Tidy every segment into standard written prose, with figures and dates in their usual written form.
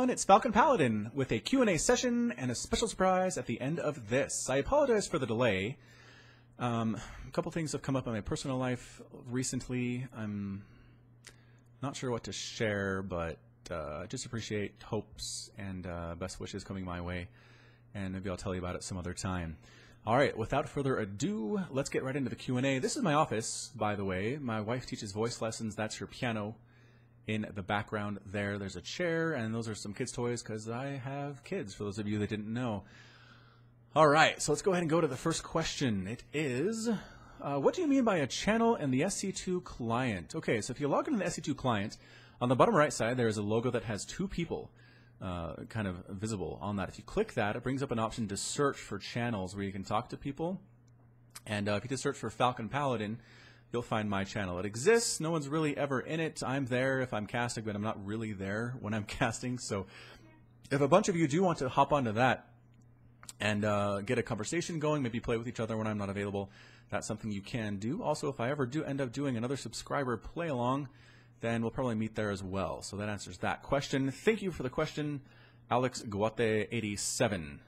everyone, it's Falcon Paladin with a Q&A session and a special surprise at the end of this. I apologize for the delay. A couple things have come up in my personal life recently. I'm not sure what to share, but just appreciate hopes and best wishes coming my way, and maybe I'll tell you about it some other time. All right, without further ado, let's get right into the Q&A. This is my office, by the way. My wife teaches voice lessons. That's her piano. In the background there's a chair, and those are some kids' toys because I have kids, for those of you that didn't know. All right, so let's go ahead and go to the first question. It is, what do you mean by a channel in the SC2 client? Okay, so if you log into the SC2 client, on the bottom right side, there is a logo that has two people kind of visible on that. If you click that, it brings up an option to search for channels where you can talk to people. And if you just search for Falcon Paladin, you'll find my channel. It exists. No one's really ever in it. I'm there if I'm casting, but I'm not really there when I'm casting. So if a bunch of you do want to hop onto that and get a conversation going, maybe play with each other when I'm not available, that's something you can do. Also, if I ever do end up doing another subscriber play along, then we'll probably meet there as well. So that answers that question. Thank you for the question, Alex Guate87.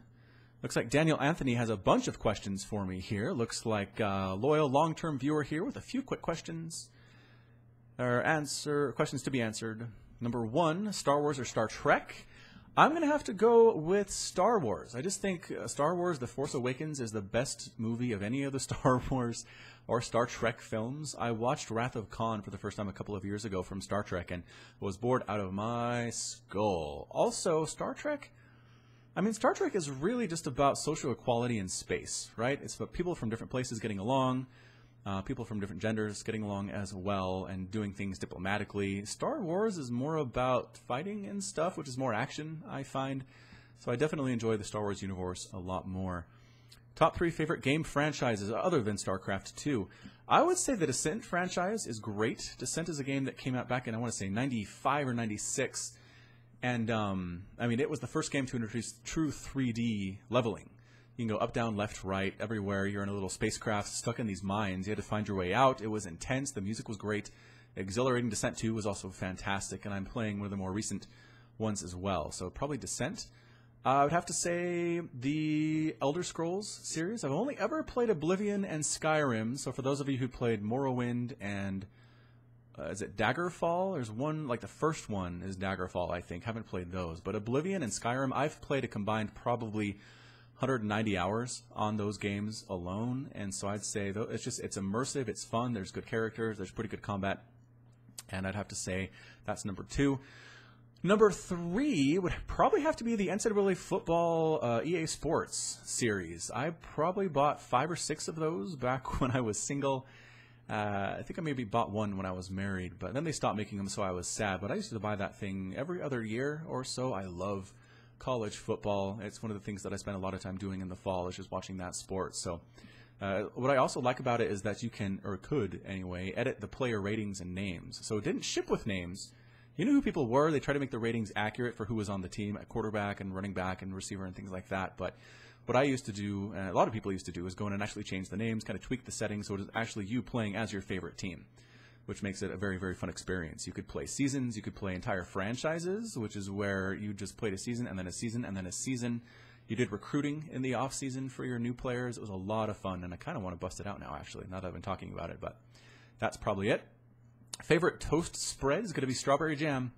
Looks like Daniel Anthony has a bunch of questions for me here. Looks like a loyal long-term viewer here with a few quick questions. Questions to be answered. Number one, Star Wars or Star Trek? I'm going to have to go with Star Wars. I just think Star Wars The Force Awakens is the best movie of any of the Star Wars or Star Trek films. I watched Wrath of Khan for the first time a couple of years ago from Star Trek and was bored out of my skull. Also, Star Trek is really just about social equality in space, right? It's about people from different places getting along, people from different genders getting along as well, and doing things diplomatically. Star Wars is more about fighting and stuff, which is more action, I find. So I definitely enjoy the Star Wars universe a lot more. Top 3 favorite game franchises other than StarCraft II. I would say the Descent franchise is great. Descent is a game that came out back in, I want to say, 95 or 96. And, it was the first game to introduce true 3D leveling. You can go up, down, left, right, everywhere. You're in a little spacecraft stuck in these mines. You had to find your way out. It was intense. The music was great. Exhilarating. Descent 2 was also fantastic, and I'm playing one of the more recent ones as well. So probably Descent. I would have to say the Elder Scrolls series. I've only ever played Oblivion and Skyrim, so for those of you who played Morrowind and... is it Daggerfall? There's one, like the first one is Daggerfall, I think. Haven't played those. But Oblivion and Skyrim, I've played a combined probably 190 hours on those games alone. And so I'd say it's immersive, it's fun, there's good characters, there's pretty good combat. And I'd have to say that's number 2. Number 3 would probably have to be the NCAA football EA Sports series. I probably bought 5 or 6 of those back when I was single. I think I maybe bought one when I was married, but then they stopped making them, so I was sad. But I used to buy that thing every other year or so. I love college football. It's one of the things that I spend a lot of time doing in the fall, is just watching that sport. So what I also like about it is that you can, or could anyway, edit the player ratings and names. So it didn't ship with names. You knew who people were. They tried to make the ratings accurate for who was on the team at quarterback and running back and receiver and things like that. But what I used to do, and a lot of people used to do, is go in and actually change the names, kind of tweak the settings so it is actually you playing as your favorite team, which makes it a very, very fun experience. You could play seasons, you could play entire franchises, which is where you just played a season and then a season and then a season. You did recruiting in the off-season for your new players. It was a lot of fun, and I kind of want to bust it out now, actually, now that I've been talking about it, but that's probably it. Favorite toast spread is going to be strawberry jam.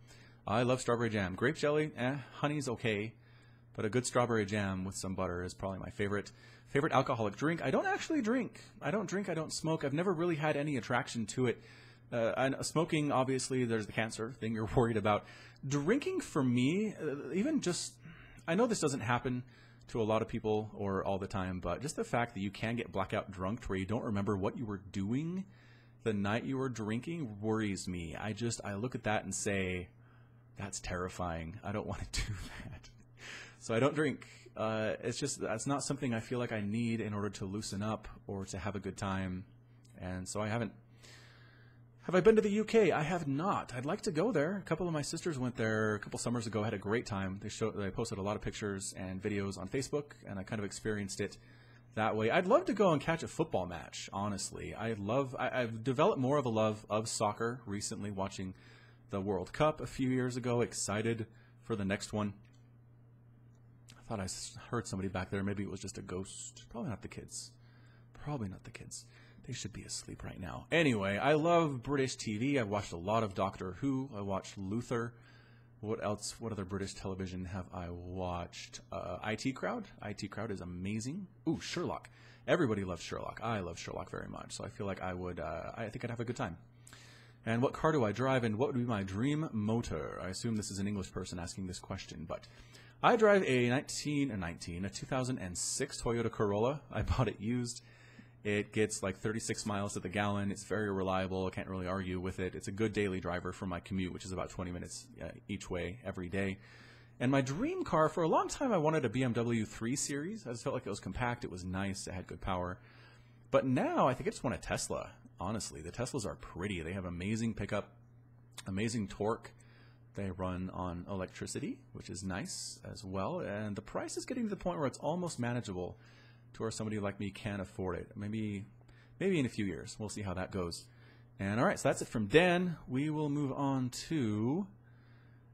I love strawberry jam. Grape jelly, honey's okay. But a good strawberry jam with some butter is probably my favorite. Favorite alcoholic drink? I don't actually drink. I don't smoke. I've never really had any attraction to it. And smoking, obviously, there's the cancer thing you're worried about. Drinking, for me, even just... I know this doesn't happen to a lot of people or all the time, but just the fact that you can get blackout drunk to where you don't remember what you were doing the night you were drinking worries me. I look at that and say, that's terrifying. I don't want to do that. So I don't drink. That's not something I feel like I need in order to loosen up or to have a good time. And so I haven't. Have I been to the UK? I have not. I'd like to go there. A couple of my sisters went there a couple summers ago, had a great time. They posted a lot of pictures and videos on Facebook, and I kind of experienced it that way. I'd love to go and catch a football match, honestly. I've developed more of a love of soccer recently, watching the World Cup a few years ago, excited for the next one. I thought I heard somebody back there. Maybe it was just a ghost. Probably not the kids. Probably not the kids. They should be asleep right now. Anyway, I love British TV. I've watched a lot of Doctor Who. I watched Luther. What else? What other British television have I watched? IT Crowd. IT Crowd is amazing. Ooh, Sherlock. Everybody loves Sherlock. I love Sherlock very much. So I feel like I would, I think I'd have a good time. And what car do I drive, and what would be my dream motor? I assume this is an English person asking this question, but I drive a 2006 Toyota Corolla. I bought it used. It gets like 36 miles to the gallon. It's very reliable. I can't really argue with it. It's a good daily driver for my commute, which is about 20 minutes each way every day. And my dream car, for a long time, I wanted a BMW 3 Series. I just felt like it was compact. It was nice. It had good power. But now I think I just want a Tesla, honestly. The Teslas are pretty. They have amazing pickup, amazing torque. They run on electricity, which is nice as well. And the price is getting to the point where it's almost manageable to where somebody like me can afford it. Maybe in a few years. We'll see how that goes. And all right, so that's it from Dan. We will move on to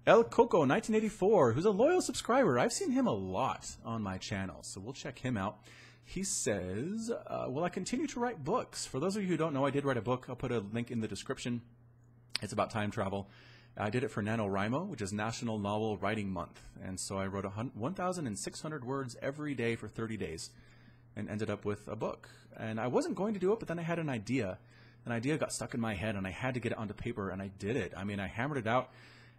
El Coco 1984, who's a loyal subscriber. I've seen him a lot on my channel, so we'll check him out. He says, will I continue to write books? For those of you who don't know, I did write a book. I'll put a link in the description. It's about time travel. I did it for NaNoWriMo, which is National Novel Writing Month. And so I wrote 1,600 words every day for 30 days and ended up with a book. And I wasn't going to do it, but then I had an idea. An idea got stuck in my head, and I had to get it onto paper, and I did it. I mean, I hammered it out.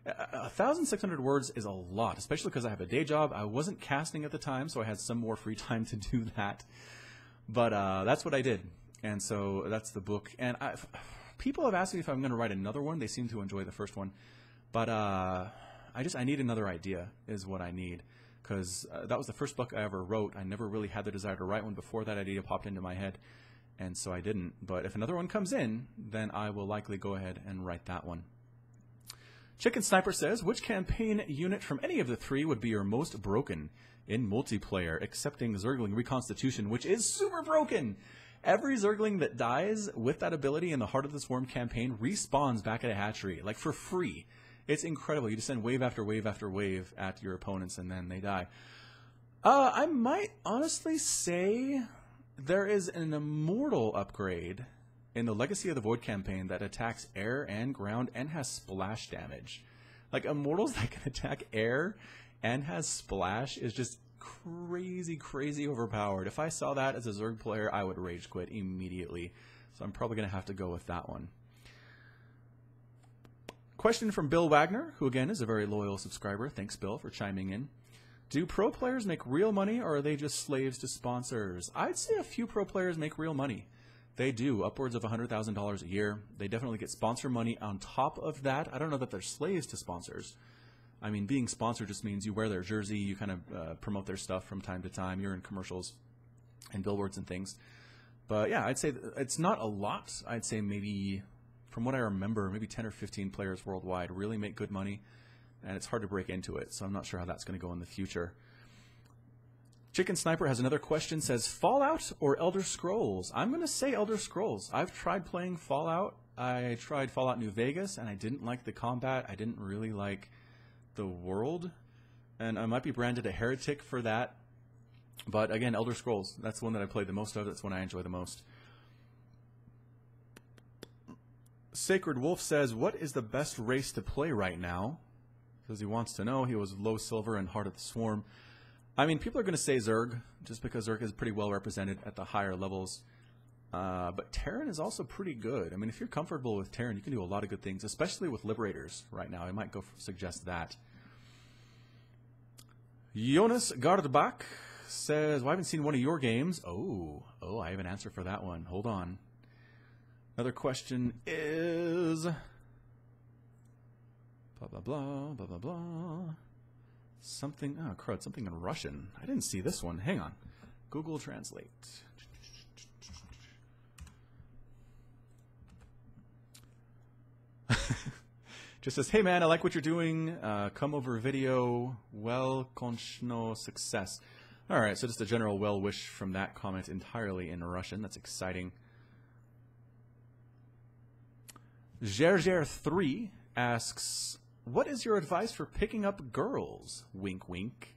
1,600 words is a lot, especially because I have a day job. I wasn't casting at the time, so I had some more free time to do that. But that's what I did. And so that's the book. And people have asked me if I'm going to write another one. They seem to enjoy the first one. But I need another idea is what I need. Because that was the first book I ever wrote. I never really had the desire to write one before that idea popped into my head. And so I didn't. But if another one comes in, then I will likely go ahead and write that one. Chicken Sniper says, which campaign unit from any of the three would be your most broken in multiplayer, excepting Zergling Reconstitution, which is super broken? Every Zergling that dies with that ability in the Heart of the Swarm campaign respawns back at a hatchery, like for free. It's incredible. You just send wave after wave after wave at your opponents, and then they die. I might honestly say there is an immortal upgrade in the Legacy of the Void campaign that attacks air and ground and has splash damage. Like, immortals that can attack air and has splash is just crazy, crazy overpowered. If I saw that as a Zerg player, I would rage quit immediately. So I'm probably going to have to go with that one. Question from Bill Wagner, who again is a very loyal subscriber. Thanks, Bill, for chiming in. Do pro players make real money, or are they just slaves to sponsors? I'd say a few pro players make real money. They do, upwards of $100,000 a year. They definitely get sponsor money on top of that. I don't know that they're slaves to sponsors. I mean, being sponsored just means you wear their jersey, you kind of promote their stuff from time to time. You're in commercials and billboards and things. But yeah, I'd say it's not a lot. I'd say maybe, from what I remember, maybe 10 or 15 players worldwide really make good money. And it's hard to break into it, so I'm not sure how that's going to go in the future. Chicken Sniper has another question, says Fallout or Elder Scrolls? I'm going to say Elder Scrolls. I've tried playing Fallout. I tried Fallout New Vegas, and I didn't like the combat. I didn't really like the world. And I might be branded a heretic for that. But again, Elder Scrolls. That's the one that I played the most of. That's one I enjoy the most. Sacred Wolf says, what is the best race to play right now? Because he wants to know. He was low silver and Heart of the Swarm. I mean, people are going to say Zerg, just because Zerg is pretty well represented at the higher levels. But Terran is also pretty good. I mean, if you're comfortable with Terran, you can do a lot of good things, especially with Liberators right now. I might go suggest that. Jonas Gardbach says, well, I haven't seen one of your games. Oh, I have an answer for that one. Hold on. Another question is... blah, blah, blah, blah, blah, blah. Something, oh crud, something in Russian. I didn't see this one. Hang on. Google Translate. Just says, hey man, I like what you're doing. Come over video. Well, konchno success. All right, so just a general well wish from that comment entirely in Russian. That's exciting. Gerger3 asks, what is your advice for picking up girls? Wink, wink.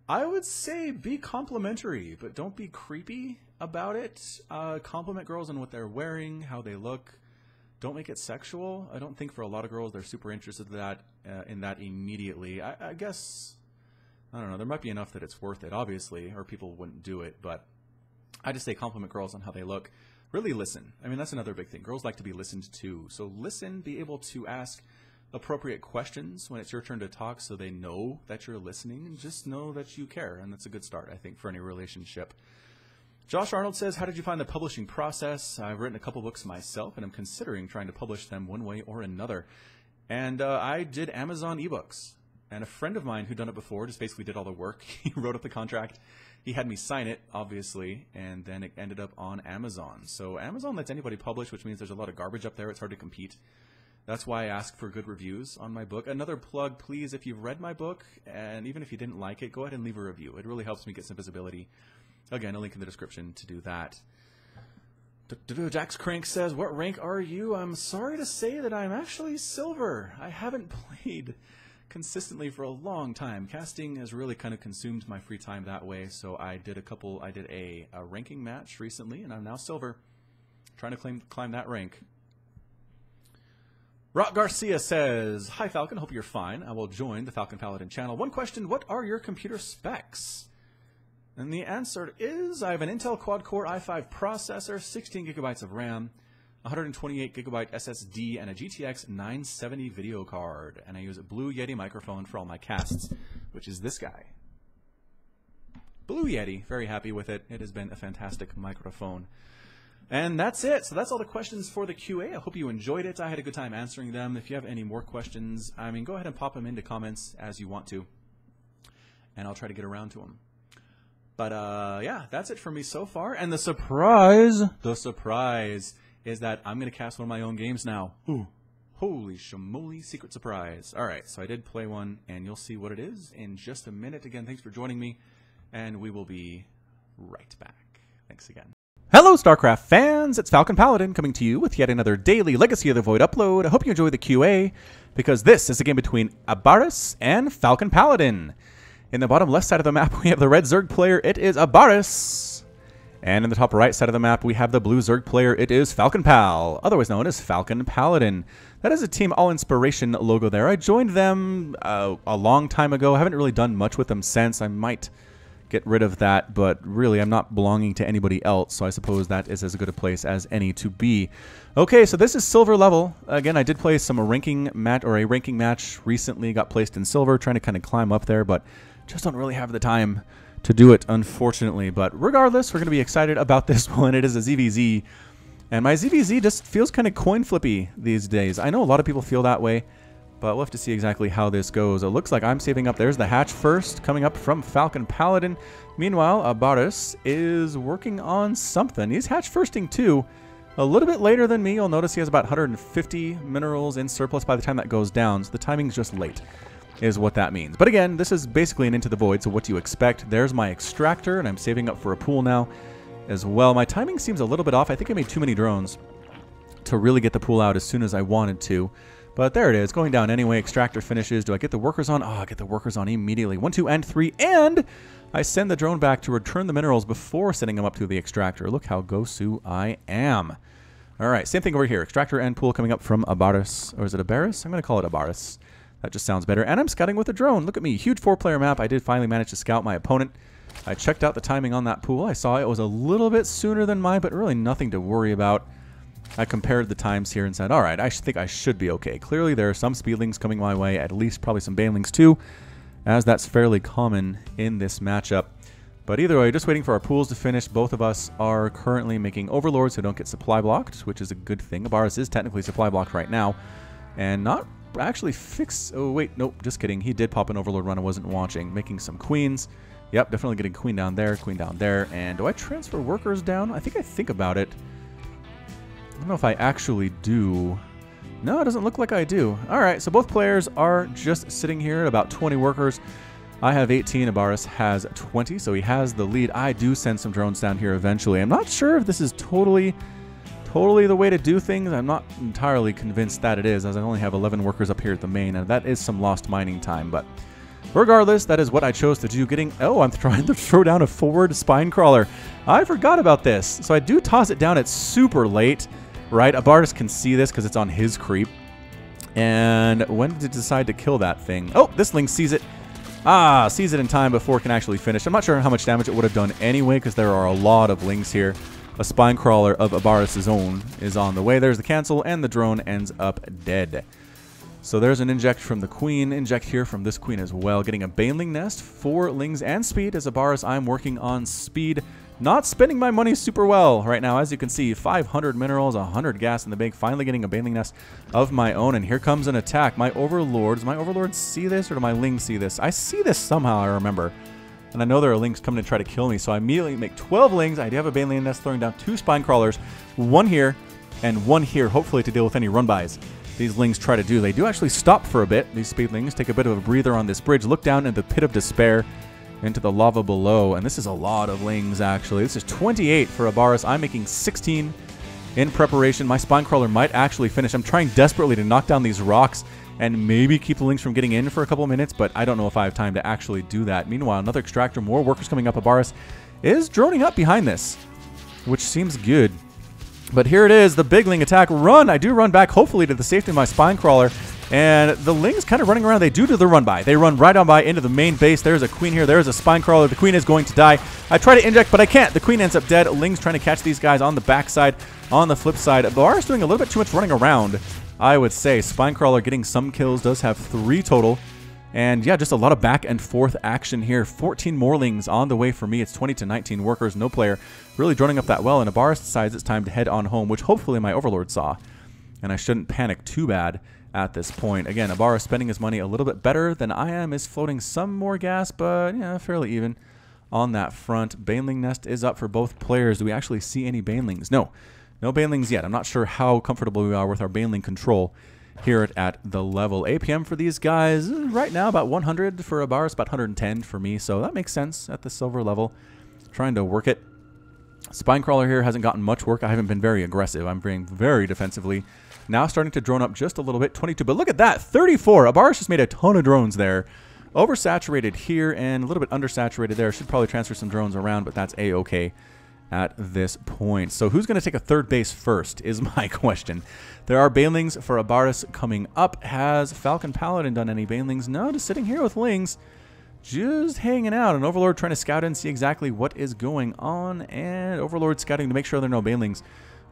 I would say be complimentary, but don't be creepy about it. Compliment girls on what they're wearing, how they look. Don't make it sexual. I don't think for a lot of girls they're super interested in that immediately. I guess, I don't know, there might be enough that it's worth it, obviously, or people wouldn't do it, but I just say compliment girls on how they look. Really listen. I mean, that's another big thing. Girls like to be listened to. So listen, be able to ask appropriate questions when it's your turn to talk so they know that you're listening, and just know that you care. And that's a good start, I think, for any relationship. Josh Arnold says, how did you find the publishing process? I've written a couple books myself, and I'm considering trying to publish them one way or another. And I did Amazon ebooks. And a friend of mine who'd done it before just basically did all the work. He wrote up the contract. He had me sign it, obviously, and then it ended up on Amazon. So Amazon lets anybody publish, which means there's a lot of garbage up there. It's hard to compete. That's why I ask for good reviews on my book. Another plug, please, if you've read my book, and even if you didn't like it, go ahead and leave a review. It really helps me get some visibility. Again, a link in the description to do that. Jax Crank says, what rank are you? I'm sorry to say that I'm actually silver. I haven't played consistently for a long time. Casting has really kind of consumed my free time that way, so I did a ranking match recently, and I'm now silver, trying to climb that rank. Rock Garcia says, hi Falcon, hope you're fine. I will join the Falcon Paladin channel. One question, what are your computer specs? And the answer is, I have an Intel quad-core i5 processor, 16 gigabytes of RAM, 128 gigabyte SSD, and a GTX 970 video card. And I use a Blue Yeti microphone for all my casts, which is this guy. Blue Yeti, very happy with it. It has been a fantastic microphone. And that's it. So that's all the questions for the QA. I hope you enjoyed it. I had a good time answering them. If you have any more questions, I mean, go ahead and pop them into comments as you want to, and I'll try to get around to them. But yeah, that's it for me so far. And the surprise is that I'm going to cast one of my own games now. Ooh. Holy shamoly, secret surprise. All right, so I did play one, and you'll see what it is in just a minute. Again, thanks for joining me, and we will be right back. Thanks again. Hello, StarCraft fans! It's Falcon Paladin coming to you with yet another daily Legacy of the Void upload. I hope you enjoy the QA, because this is a game between Abaris and Falcon Paladin. In the bottom left side of the map, we have the red Zerg player. It is Abaris. And in the top right side of the map, we have the blue Zerg player. It is Falcon Pal, otherwise known as Falcon Paladin. That is a Team All Inspiration logo there. I joined them a long time ago. I haven't really done much with them since. I might get rid of that, but really I'm not belonging to anybody else, so I suppose that is as good a place as any to be. Okay, so this is silver level. Again, I did play a ranking match recently, got placed in silver, trying to kind of climb up there, but just don't really have the time to do it, unfortunately. But regardless, we're going to be excited about this one. It is a ZVZ, and my ZVZ just feels kind of coin flippy these days. I know a lot of people feel that way, but we'll have to see exactly how this goes. It looks like I'm saving up. There's the hatch first, coming up from Falcon Paladin. Meanwhile, Abaris is working on something. He's hatch firsting too. A little bit later than me. You'll notice he has about 150 minerals in surplus by the time that goes down, so the timing's just late, is what that means. But again, this is basically an Into the Void, so what do you expect? There's my extractor, and I'm saving up for a pool now as well. My timing seems a little bit off. I think I made too many drones to really get the pool out as soon as I wanted to. But there it is, going down anyway. Extractor finishes. Do I get the workers on? Oh, I get the workers on immediately. 1, 2, and 3, and I send the drone back to return the minerals before sending them up to the extractor. Look how Gosu I am. All right, same thing over here. Extractor and pool coming up from Abaris. Or is it Abaris? I'm going to call it Abaris. That just sounds better. And I'm scouting with a drone. Look at me. Huge 4-player map. I did finally manage to scout my opponent. I checked out the timing on that pool. I saw it was a little bit sooner than mine, but really nothing to worry about. I compared the times here and said, all right, I think I should be okay. Clearly, there are some speedlings coming my way, at least probably some banelings too, as that's fairly common in this matchup. But either way, just waiting for our pools to finish. Both of us are currently making overlords so don't get supply blocked, which is a good thing. Abaris is technically supply blocked right now, and not actually fix. Oh, wait, nope, just kidding. He did pop an overlord run I wasn't watching, making some queens. Yep, definitely getting queen down there, and do I transfer workers down? I think about it. I don't know if I actually do. No, it doesn't look like I do. All right, so both players are just sitting here at about 20 workers. I have 18, Abaris has 20, so he has the lead. I do send some drones down here eventually. I'm not sure if this is totally totally the way to do things? I'm not entirely convinced that it is, as I only have 11 workers up here at the main, and that is some lost mining time, but regardless, that is what I chose to do. Oh, I'm trying to throw down a forward spine crawler. I forgot about this. So I do toss it down. It's super late, right? Abaris can see this because it's on his creep. And when did it decide to kill that thing? Oh, this Ling sees it. Ah, sees it in time before it can actually finish. I'm not sure how much damage it would have done anyway because there are a lot of Lings here. A spine crawler of Abaris' own is on the way. There's the cancel, and the drone ends up dead. So there's an inject from the queen. Inject here from this queen as well. Getting a Baneling Nest, 4 Lings, and speed. As Abaris, I'm working on speed. Not spending my money super well right now. As you can see, 500 minerals, 100 gas in the bank. Finally getting a Baneling Nest of my own. And here comes an attack. My overlords. Do my overlords see this, or do my Lings see this? I see this somehow, I remember. And I know there are Lings coming to try to kill me. So I immediately make 12 Lings. I do have a Baneling Nest, throwing down 2 spine crawlers. 1 here and 1 here, hopefully to deal with any run-bys these Lings try to do. They do actually stop for a bit. These speedlings take a bit of a breather on this bridge. Look down in the pit of despair into the lava below. And this is a lot of Lings, actually. This is 28 for Abaris. I'm making 16 in preparation. My spine crawler might actually finish. I'm trying desperately to knock down these rocks and maybe keep the Lings from getting in for a couple minutes, but I don't know if I have time to actually do that. Meanwhile, another extractor, more workers coming up. Abaris is droning up behind this, which seems good. But here it is, the big Ling attack. Run! I do run back, hopefully to the safety of my spine crawler. And the Lings kind of running around. They do the run by. They run right on by into the main base. There's a queen here. There's a spine crawler. The queen is going to die. I try to inject, but I can't. The queen ends up dead. Lings trying to catch these guys on the backside. On the flip side, Abaris doing a little bit too much running around, I would say. Spine crawler getting some kills. Does have 3 total. And yeah, just a lot of back and forth action here. 14 more Lings on the way for me. It's 20 to 19 workers. No player really droning up that well. And Abaris decides it's time to head on home, which hopefully my overlord saw. And I shouldn't panic too bad at this point. Again, Abaris spending his money a little bit better than I am. Is floating some more gas, but yeah, fairly even on that front. Baneling Nest is up for both players. Do we actually see any Banelings? No. No Banelings yet. I'm not sure how comfortable we are with our Baneling control here at the level. APM for these guys right now about 100 for Abaris, about 110 for me, so that makes sense at the silver level. Trying to work it. Spine crawler here hasn't gotten much work. I haven't been very aggressive. I'm being very defensively. Now starting to drone up just a little bit. 22, but look at that, 34. Abaris just made a ton of drones there. Oversaturated here and a little bit undersaturated there. Should probably transfer some drones around, but that's a-okay at this point. So who's going to take a third base first is my question. There are Banelings for Abaris coming up. Has Falcon Paladin done any Banelings? No, just sitting here with Lings. Just hanging out. An Overlord trying to scout in, see exactly what is going on. And Overlord scouting to make sure there are no Banelings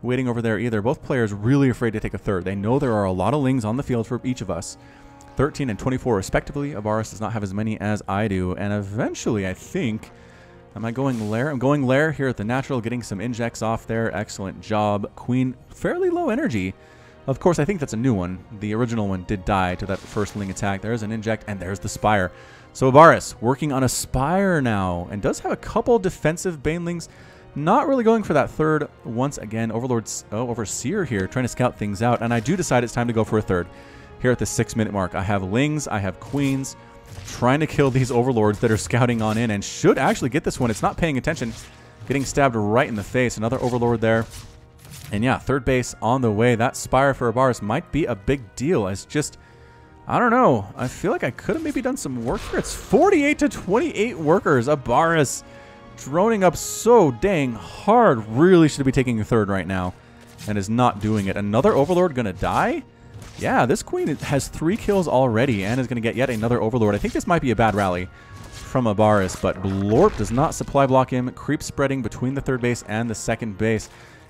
waiting over there either. Both players really afraid to take a third. They know there are a lot of Lings on the field for each of us. 13 and 24 respectively. Abaris does not have as many as I do. And eventually, I think... Am I going Lair? I'm going Lair here at the natural, getting some injects off there. Excellent job. Queen, fairly low energy. Of course, I think that's a new one. The original one did die to that first Ling attack. There's an inject, and there's the Spire. So Abaris working on a Spire now, and does have a couple defensive Banelings. Not really going for that third once again. Overseer here, trying to scout things out, and I do decide it's time to go for a third. Here at the 6-minute mark, I have Lings, I have Queens, trying to kill these Overlords that are scouting on in, and should actually get this one. It's not paying attention. Getting stabbed right in the face. Another Overlord there. And yeah, third base on the way. That Spire for Abaris might be a big deal. It's just, I don't know. I feel like I could have maybe done some work here. It's 48 to 28 workers. Abaris droning up so dang hard. Really should be taking a third right now, and is not doing it. Another Overlord gonna die? Yeah, this queen has 3 kills already and is going to get yet another Overlord. I think this might be a bad rally from Abaris, but Blorp does not supply block him. Creep spreading between the third base and the second base.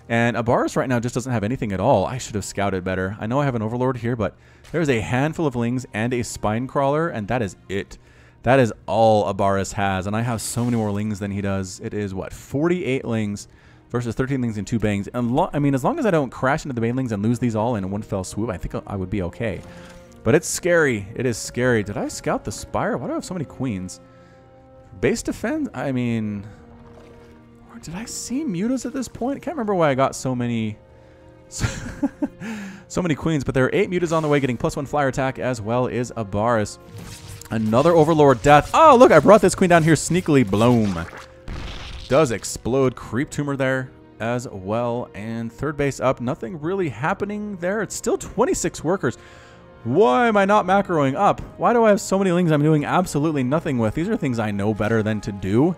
And Abaris right now just doesn't have anything at all. I should have scouted better. I know I have an Overlord here, but there's a handful of Lings and a Spine Crawler, and that is it. That is all Abaris has, and I have so many more Lings than he does. It is, what, 48 Lings versus 13 Lings and 2 Bangs. And I mean, as long as I don't crash into the Banelings and lose these all in one fell swoop, I think I would be okay. But it's scary. It is scary. Did I scout the Spire? Why do I have so many Queens? Base defense? I mean... Or did I see Mutas at this point? I can't remember why I got so many... so many Queens, but there are 8 Mutas on the way, getting +1 flyer attack, as well as Abaris. Another Overlord death. Oh, look, I brought this Queen down here sneakily. Bloom. Does explode. Creep tumor there as well. And third base up, nothing really happening there. It's still 26 workers. Why am I not macroing up? Why do I have so many lings I'm doing absolutely nothing with? These are things I know better than to do.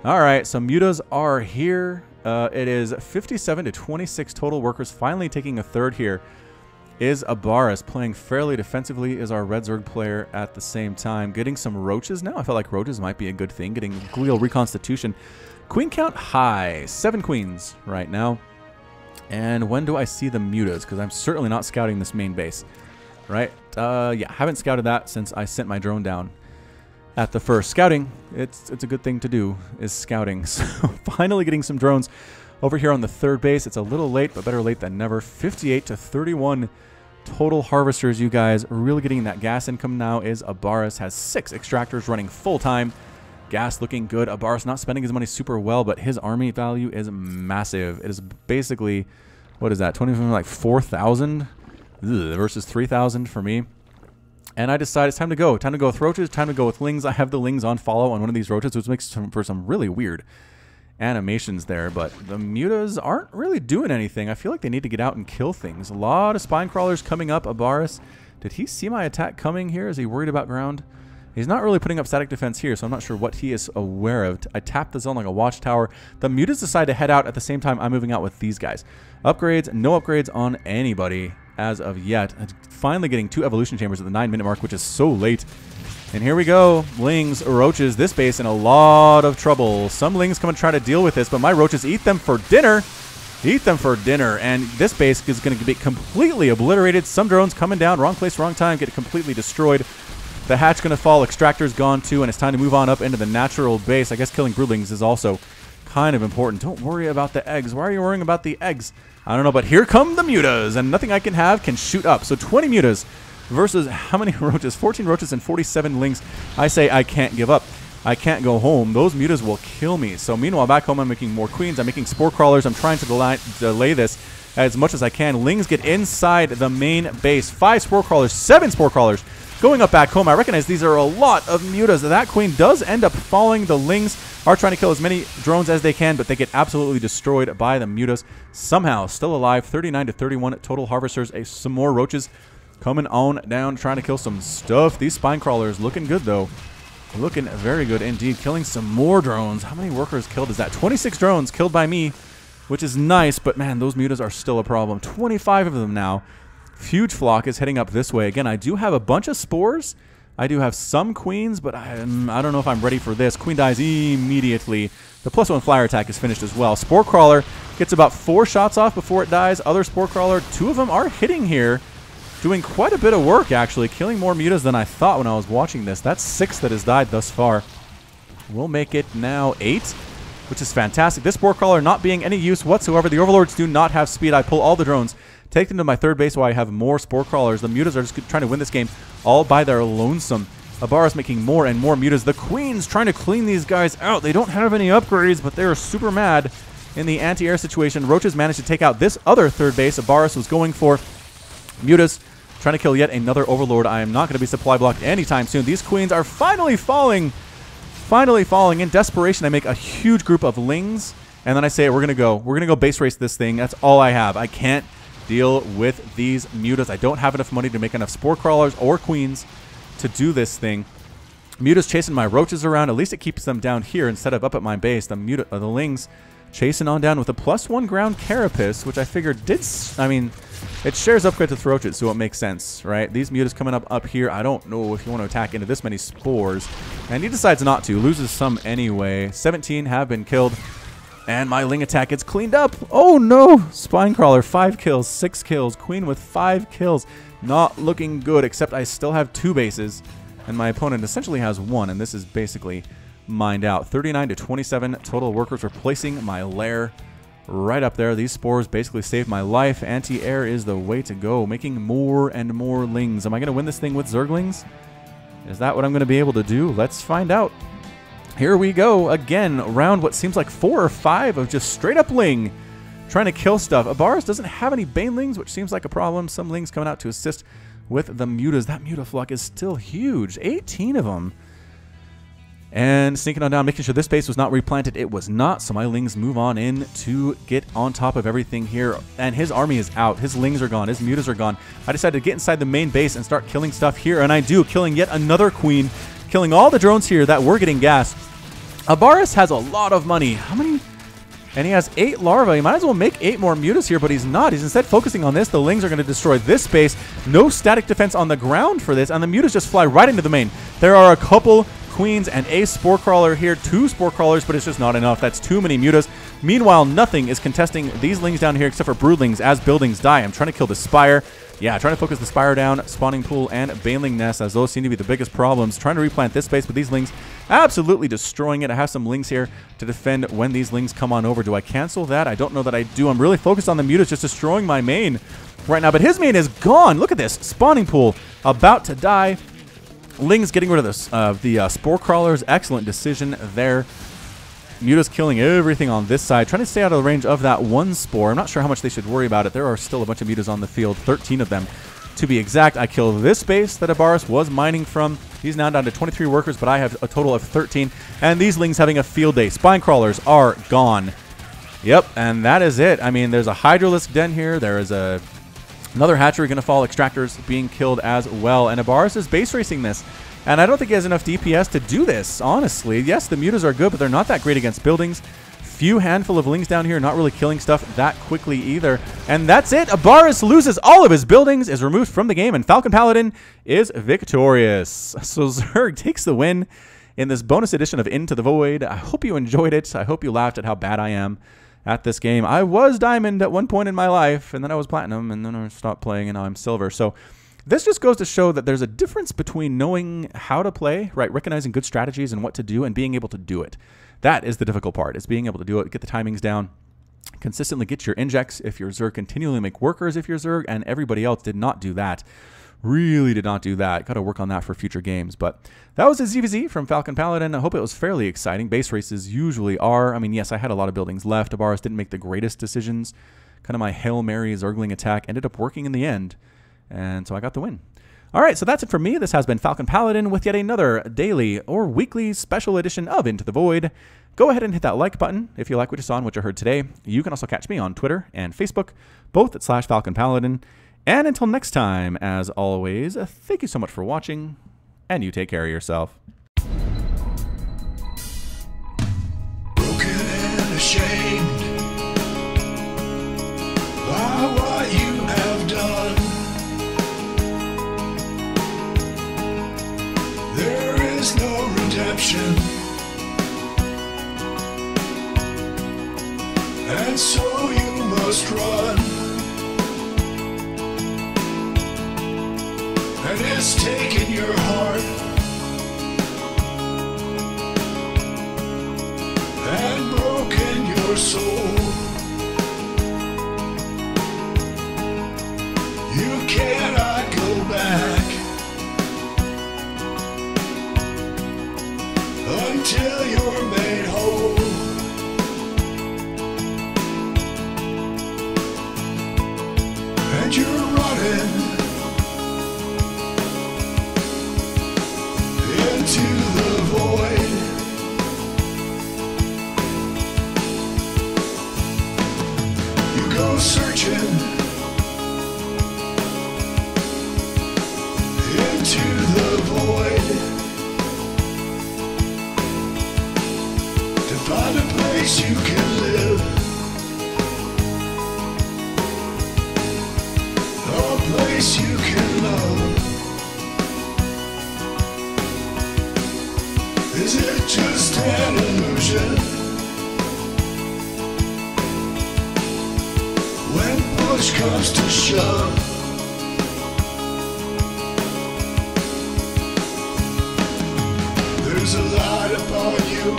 All right, so mutas are here. It is 57 to 26 total workers. Finally taking a third here is Abaris, playing fairly defensively, is our Red Zerg player at the same time. Getting some roaches now. I felt like roaches might be a good thing. Getting glial reconstitution. Queen count high. 7 queens right now. And when do I see the mutas? Because I'm certainly not scouting this main base. Right? Yeah, haven't scouted that since I sent my drone down at the first. Scouting, it's a good thing to do, is scouting. So finally getting some drones over here on the third base. It's a little late, but better late than never. 58 to 31 total harvesters, you guys. Really getting that gas income now is Abaris. Has 6 extractors running full time. Gas looking good. Abaris not spending his money super well, but his army value is massive. It is basically, what is that, 20, like 4,000 versus 3,000 for me. And I decided it's time to go. Time to go with roaches. Time to go with lings. I have the lings on follow on one of these roaches, which makes for some really weird animations there. But the mutas aren't really doing anything. I feel like they need to get out and kill things. A lot of spine crawlers coming up. Abaris, did he see my attack coming here? Is he worried about ground? He's not really putting up static defense here, so I'm not sure what he is aware of. I tapped the zone like a watchtower. The mutas decide to head out at the same time I'm moving out with these guys. Upgrades, no upgrades on anybody as of yet. Finally getting 2 evolution chambers at the 9-minute mark, which is so late. And here we go. Lings, roaches, this base in a lot of trouble. Some lings come and try to deal with this, but my roaches eat them for dinner. Eat them for dinner. And this base is going to be completely obliterated. Some drones coming down, wrong place, wrong time, get completely destroyed. The hatch going to fall, extractor's gone too, and it's time to move on up into the natural base. I guess killing broodlings is also kind of important. Don't worry about the eggs. Why are you worrying about the eggs? I don't know, but here come the mutas, and nothing I can have can shoot up. So 20 mutas versus how many roaches? 14 roaches and 47 lings. I say I can't give up. I can't go home. Those mutas will kill me. So meanwhile, back home, I'm making more queens. I'm making spore crawlers. I'm trying to delay this as much as I can. Lings get inside the main base. 5 spore crawlers, 7 spore crawlers. Going up back home, I recognize these are a lot of mutas. That queen does end up falling. The lings are trying to kill as many drones as they can, but they get absolutely destroyed by the mutas. Somehow, still alive, 39 to 31 total harvesters. Some more roaches coming on down, trying to kill some stuff. These spine crawlers looking good, though. Looking very good indeed. Killing some more drones. How many workers killed is that? 26 drones killed by me, which is nice, but man, those mutas are still a problem. 25 of them now. Huge flock is heading up this way. Again, I do have a bunch of spores. I do have some queens, but I don't know if I'm ready for this. Queen dies immediately. The +1 flyer attack is finished as well. Spore crawler gets about 4 shots off before it dies. Other spore crawler, 2 of them are hitting here. Doing quite a bit of work, actually. Killing more mutas than I thought when I was watching this. That's 6 that has died thus far. We'll make it now 8, which is fantastic. This spore crawler not being any use whatsoever. The overlords do not have speed. I pull all the drones. Take them to my third base while I have more spore crawlers. The mutas are just trying to win this game all by their lonesome. Abaris making more and more mutas. The queens trying to clean these guys out. They don't have any upgrades, but they're super mad in the anti-air situation. Roaches managed to take out this other third base. Abaris was going for mutas, trying to kill yet another overlord. I am not going to be supply blocked anytime soon. These queens are finally falling. Finally falling. In desperation, I make a huge group of lings, and then I say, we're going to go. We're going to go base race this thing. That's all I have. I can't deal with these mutas. I don't have enough money to make enough spore crawlers or queens to do this thing. Mutas chasing my roaches around. At least it keeps them down here instead of up at my base. The lings chasing on down with a +1 ground carapace, which I figured did. I mean, it shares upgrade to roaches, so it makes sense, right? These mutas coming up here. I don't know if you want to attack into this many spores, and he decides not to. Loses some anyway. 17 have been killed. And my ling attack gets cleaned up. Oh no! Spine crawler, 5 kills, 6 kills. Queen with 5 kills. Not looking good, except I still have 2 bases. And my opponent essentially has 1, and this is basically mined out. 39 to 27 total workers replacing my lair right up there. These spores basically saved my life. Anti-air is the way to go. Making more and more lings. Am I going to win this thing with Zerglings? Is that what I'm going to be able to do? Let's find out. Here we go again, around what seems like 4 or 5 of just straight up ling trying to kill stuff. Abaris doesn't have any banelings, which seems like a problem. Some lings coming out to assist with the mutas. That muta flock is still huge. 18 of them. And sneaking on down, making sure this base was not replanted. It was not, so my Lings move on in to get on top of everything here. And his army is out. His Lings are gone. His Mutas are gone. I decided to get inside the main base and start killing stuff here, and I do, killing yet another queen, killing all the drones here that were getting gassed. Abaris has a lot of money. How many? And he has 8 larvae. He might as well make 8 more Mutas here, but he's not. He's instead focusing on this. The Lings are going to destroy this base. No static defense on the ground for this, and the Mutas just fly right into the main. There are a couple queens and a spore crawler here, 2 spore crawlers, but it's just not enough. That's too many Mutas. Meanwhile, nothing is contesting these Lings down here except for broodlings as buildings die. I'm trying to kill the spire. Yeah, trying to focus the spire down, spawning pool, and baneling nest, as those seem to be the biggest problems. Trying to replant this space with these Lings, absolutely destroying it. I have some Lings here to defend when these Lings come on over. Do I cancel that? I don't know that I do. I'm really focused on the Mutas just destroying my main right now, but his main is gone. Look at this. Spawning pool about to die. Lings getting rid of the spore crawlers. Excellent decision there. Mutas killing everything on this side, trying to stay out of the range of that one spore. I'm not sure how much they should worry about it. There are still a bunch of Mutas on the field, 13 of them to be exact. I kill this base that Abaris was mining from. He's now down to 23 workers, but I have a total of 13. And these Lings having a field day. Spine crawlers are gone. Yep, and that is it. I mean, there's a Hydralisk den here. There is another hatchery going to fall. Extractors being killed as well. And Abaris is base racing this. And I don't think he has enough DPS to do this, honestly. Yes, the Mutas are good, but they're not that great against buildings. Few handful of Lings down here, not really killing stuff that quickly either. And that's it. Abaris loses all of his buildings, is removed from the game, and Falcon Paladin is victorious. So Zerg takes the win in this bonus edition of Into the Void. I hope you enjoyed it. I hope you laughed at how bad I am at this game. I was Diamond at one point in my life, and then I was Platinum, and then I stopped playing, and now I'm Silver. So this just goes to show that there's a difference between knowing how to play, right, recognizing good strategies and what to do, and being able to do it. That is the difficult part, is being able to do it, get the timings down, consistently get your injects if you're Zerg, continually make workers if you're Zerg, and everybody else did not do that. Really did not do that. Got to work on that for future games. But that was a ZVZ from Falcon Paladin. I hope it was fairly exciting. Base races usually are. I mean, yes, I had a lot of buildings left. Abaris didn't make the greatest decisions. Kind of my Hail Mary Zergling attack ended up working in the end. And so I got the win. All right, so that's it for me. This has been Falcon Paladin with yet another daily or weekly special edition of Into the Void. Go ahead and hit that like button if you like what you saw and what you heard today. You can also catch me on Twitter and Facebook, both at /Falcon Paladin. And until next time, as always, thank you so much for watching, and you take care of yourself. Broken and ashamed by what you have done. There is no redemption, and so you must run. And it's taken your heart and broken your soul. You cannot go back until you're made whole. And you're running into the void. You go searching into the void to find a place you can live, a place you can love. Is it just an illusion? When push comes to shove, there's a light upon you,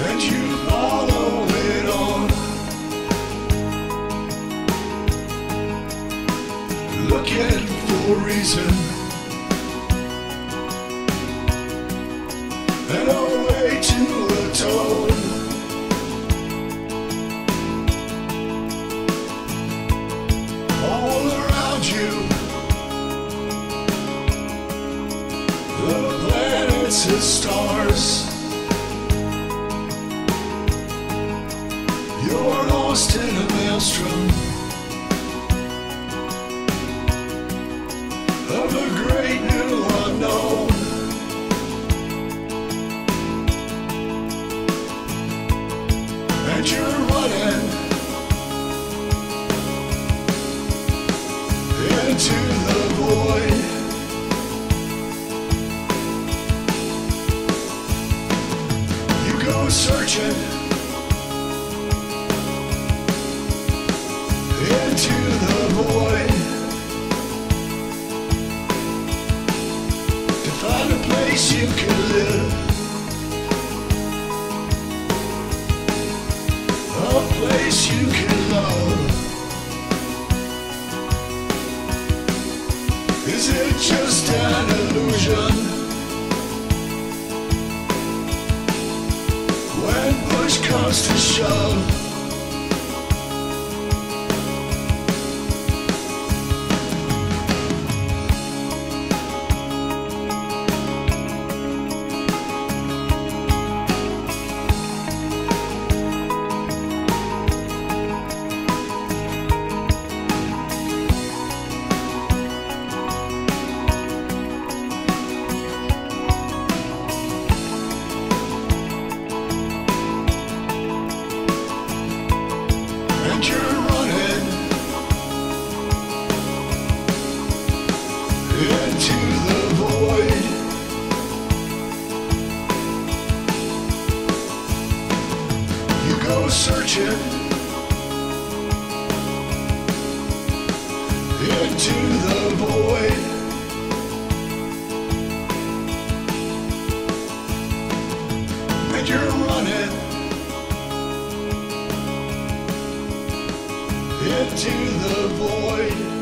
and you follow it on, looking for a reason and a way to atone. All around you, the the stars. You're lost in a maelstrom of a great new unknown. And you're running into the void. You go searching into the void to find a place you can live, a place you can love. Is it just an illusion when push comes to shove? And you're running into the void. You go searching into the void. And you're running into the void.